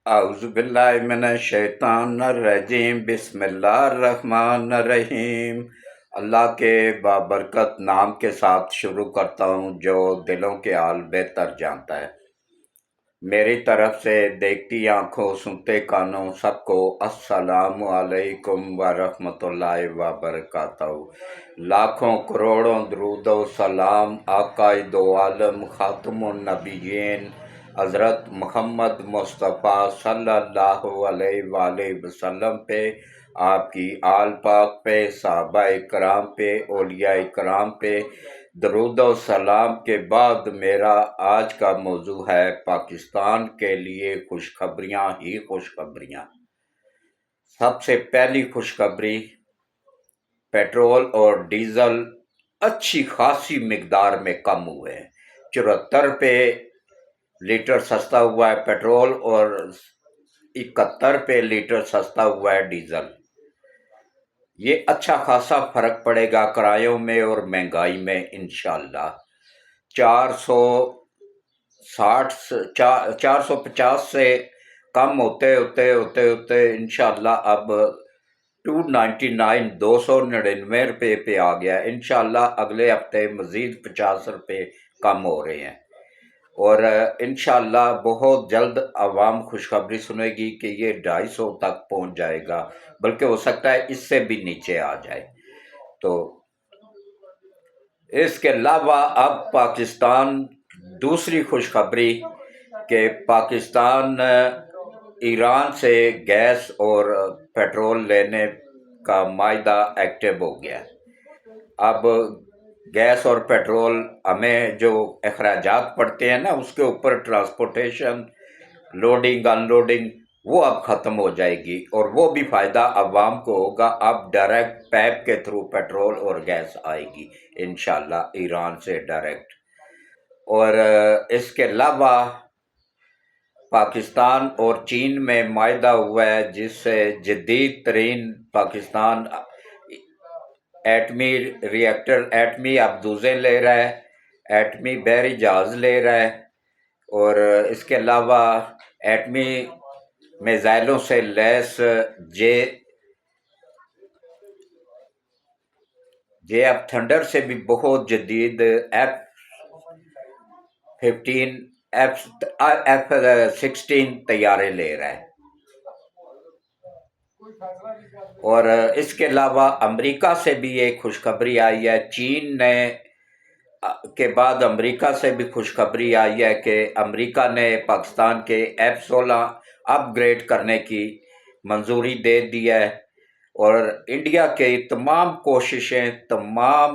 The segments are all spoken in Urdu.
اعوذ باللہ من الشیطان الرجیم بسم اللہ الرحمن الرحیم۔ اللہ کے بابرکت نام کے ساتھ شروع کرتا ہوں جو دلوں کے حال بہتر جانتا ہے۔ میری طرف سے دیکھتی آنکھوں سنتے کانوں سب کو السلام علیکم ورحمۃ اللہ وبرکاتہ۔ لاکھوں کروڑوں درود و سلام آقا دو عالم خاتم النبیین حضرت محمد مصطفیٰ صلی اللہ علیہ وآلہ وسلم پہ، آپ کی آل پاک پہ، صحابہ کرام پہ، اولیاء کرام پہ درود و سلام کے بعد میرا آج کا موضوع ہے پاکستان کے لیے خوشخبریاں ہی خوشخبریاں۔ سب سے پہلی خوشخبری، پیٹرول اور ڈیزل اچھی خاصی مقدار میں کم ہوئے ہیں۔ 74 لیٹر سستا ہوا ہے پیٹرول اور 71 لیٹر سستا ہوا ہے ڈیزل۔ یہ اچھا خاصا فرق پڑے گا کرایوں میں اور مہنگائی میں انشاءاللہ۔ 450 سے کم ہوتے انشاءاللہ اب 299 روپے پہ آ گیا۔ انشاءاللہ اگلے ہفتے مزید 50 روپے کم ہو رہے ہیں، اور انشاءاللہ بہت جلد عوام خوشخبری سنے گی کہ یہ 250 تک پہنچ جائے گا، بلکہ ہو سکتا ہے اس سے بھی نیچے آ جائے۔ تو اس کے علاوہ اب پاکستان دوسری خوشخبری کہ پاکستان ایران سے گیس اور پیٹرول لینے کا معاہدہ ایکٹیو ہو گیا۔ اب گیس اور پیٹرول ہمیں جو اخراجات پڑتے ہیں نا، اس کے اوپر ٹرانسپورٹیشن، لوڈنگ ان لوڈنگ، وہ اب ختم ہو جائے گی، اور وہ بھی فائدہ عوام کو ہوگا۔ اب ڈائریکٹ پیپ کے تھرو پیٹرول اور گیس آئے گی انشاءاللہ ایران سے ڈائریکٹ۔ اور اس کے علاوہ پاکستان اور چین میں معاہدہ ہوا ہے جس سے جدید ترین پاکستان ایٹمی ریئیکٹر، ایٹمی افزودے لے رہا ہے، ایٹمی بحری جہاز لے رہا ہے، اور اس کے علاوہ ایٹمی میزائلوں سے لیس جے ایف تھنڈر سے بھی بہت جدید F-16 طیارے لے رہا ہے۔ اور اس کے علاوہ امریکہ سے بھی ایک خوشخبری آئی ہے، چین نے کے بعد امریکہ سے بھی خوشخبری آئی ہے کہ امریکہ نے پاکستان کے F-16 اپ گریڈ کرنے کی منظوری دے دی ہے، اور انڈیا کے تمام کوششیں، تمام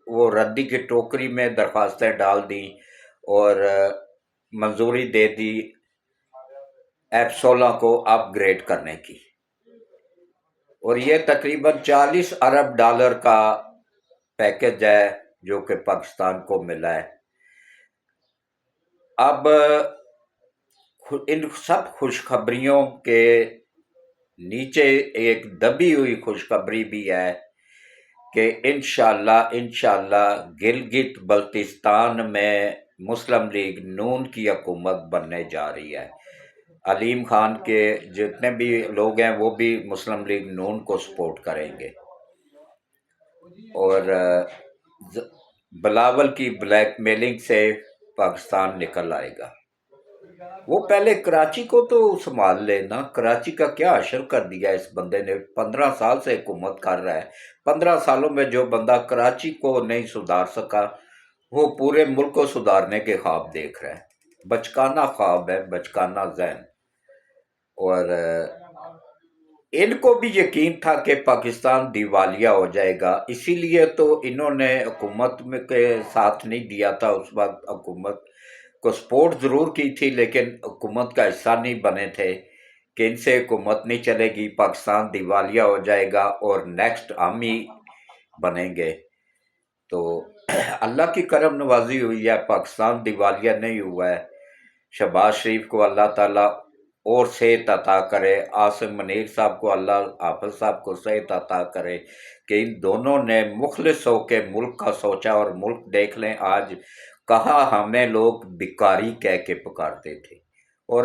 وہ ردی کی ٹوکری میں درخواستیں ڈال دیں اور منظوری دے دی F-16 کو اپ گریڈ کرنے کی، اور یہ تقریباً $40 ارب کا پیکج ہے جو کہ پاکستان کو ملا ہے۔ اب ان سب خوشخبریوں کے نیچے ایک دبی ہوئی خوشخبری بھی ہے کہ انشاءاللہ گلگت بلتستان میں مسلم لیگ نون کی حکومت بننے جا رہی ہے۔ علیم خان کے جتنے بھی لوگ ہیں وہ بھی مسلم لیگ نون کو سپورٹ کریں گے، اور بلاول کی بلیک میلنگ سے پاکستان نکل آئے گا۔ وہ پہلے کراچی کو تو سنبھال لینا، کراچی کا کیا حشر کر دیا اس بندے نے، 15 سال سے حکومت کر رہا ہے۔ 15 سالوں میں جو بندہ کراچی کو نہیں سدھار سکا، وہ پورے ملک کو سدھارنے کے خواب دیکھ رہا ہے۔ بچکانہ خواب ہے، بچکانہ ذہن۔ اور ان کو بھی یقین تھا کہ پاکستان دیوالیہ ہو جائے گا، اسی لیے تو انہوں نے حکومت میں کے ساتھ نہیں دیا تھا اس وقت، حکومت کو سپورٹ ضرور کی تھی لیکن حکومت کا حصہ نہیں بنے تھے کہ ان سے حکومت نہیں چلے گی، پاکستان دیوالیہ ہو جائے گا اور نیکسٹ ہم ہی بنیں گے۔ تو اللہ کی کرم نوازی ہوئی ہے، پاکستان دیوالیہ نہیں ہوا ہے۔ شہباز شریف کو اللہ تعالیٰ اور صحت عطا کرے، عاصم منیر صاحب کو اللہ، حافظ صاحب کو صحت عطا کرے کہ ان دونوں نے مخلص ہو کے ملک کا سوچا، اور ملک دیکھ لیں آج، کہاں ہمیں لوگ بیکاری کہہ کے پکارتے تھے، اور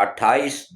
28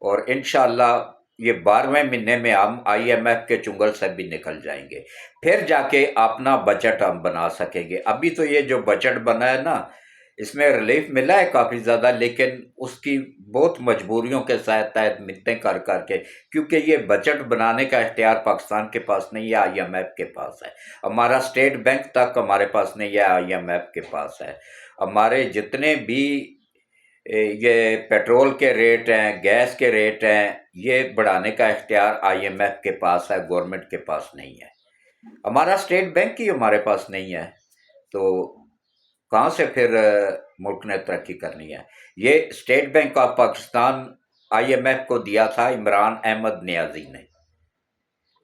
اور انشاءاللہ یہ 12ویں مہینے میں ہم آئی ایم ایف کے چنگل سے بھی نکل جائیں گے، پھر جا کے اپنا بجٹ ہم بنا سکیں گے۔ ابھی تو یہ جو بجٹ بنا ہے نا، اس میں ریلیف ملا ہے کافی زیادہ، لیکن اس کی بہت مجبوریوں کے تحت منتیں کر کر کے، کیونکہ یہ بجٹ بنانے کا اختیار پاکستان کے پاس نہیں ہے، آئی ایم ایف کے پاس ہے۔ ہمارا اسٹیٹ بینک تک ہمارے پاس نہیں ہے، آئی ایم ایف کے پاس ہے۔ ہمارے جتنے بھی یہ پیٹرول کے ریٹ ہیں، گیس کے ریٹ ہیں، یہ بڑھانے کا اختیار آئی ایم ایف کے پاس ہے، گورنمنٹ کے پاس نہیں ہے۔ ہمارا اسٹیٹ بینک ہی ہمارے پاس نہیں ہے، تو کہاں سے پھر ملک نے ترقی کرنی ہے؟ یہ state bank of Pakistan I M F کو دیا تھا عمران احمد نیازی نے،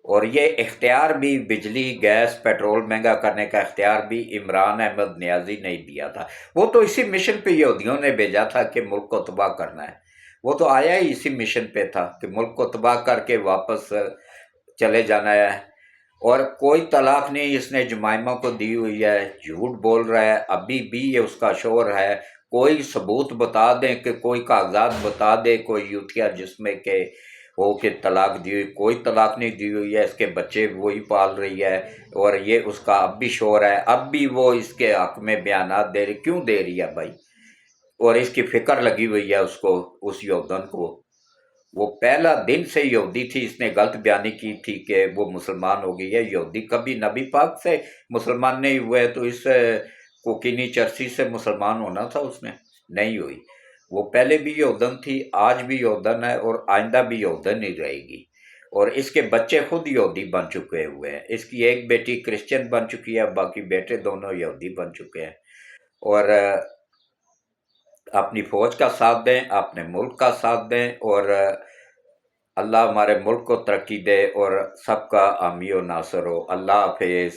اور یہ اختیار بھی بجلی گیس پیٹرول مہنگا کرنے کا اختیار بھی عمران احمد نیازی نے دیا تھا۔ وہ تو اسی مشن پہ یہودیوں نے بھیجا تھا کہ ملک کو تباہ کرنا ہے، وہ تو آیا ہی اسی مشن پہ تھا کہ ملک کو تباہ کر کے واپس چلے جانا ہے۔ اور کوئی طلاق نہیں اس نے جمائمہ کو دی ہوئی ہے، جھوٹ بول رہا ہے، ابھی بھی یہ اس کا شوہر ہے۔ کوئی ثبوت بتا دیں کہ کوئی کاغذات بتا دے کوئی یوتھیا جس میں کہ ہو کہ طلاق دی ہوئی، کوئی طلاق نہیں دی ہوئی ہے، اس کے بچے وہی پال رہی ہے، اور یہ اس کا اب بھی شوہر ہے، اب بھی وہ اس کے حق میں بیانات دے رہی۔ کیوں دے رہی ہے بھائی؟ اور اس کی فکر لگی ہوئی ہے اس کو، اس یہودن کو۔ وہ پہلا دن سے یہودی تھی، اس نے غلط بیانی کی تھی کہ وہ مسلمان ہو گئی ہے۔ یہودی کبھی نبی پاک سے مسلمان نہیں ہوئے، تو اس کوکینی چرسی سے مسلمان ہونا تھا اس نے؟ نہیں ہوئی۔ وہ پہلے بھی یہودن تھی، آج بھی یہودن ہے، اور آئندہ بھی یہودن ہی رہے گی۔ اور اس کے بچے خود یہودی بن چکے ہوئے ہیں، اس کی ایک بیٹی کرسچن بن چکی ہے، باقی بیٹے دونوں یہودی بن چکے ہیں۔ اور اپنی فوج کا ساتھ دیں، اپنے ملک کا ساتھ دیں، اور اللہ ہمارے ملک کو ترقی دے، اور سب کا حامی و ناصر ہو۔ اللہ حافظ۔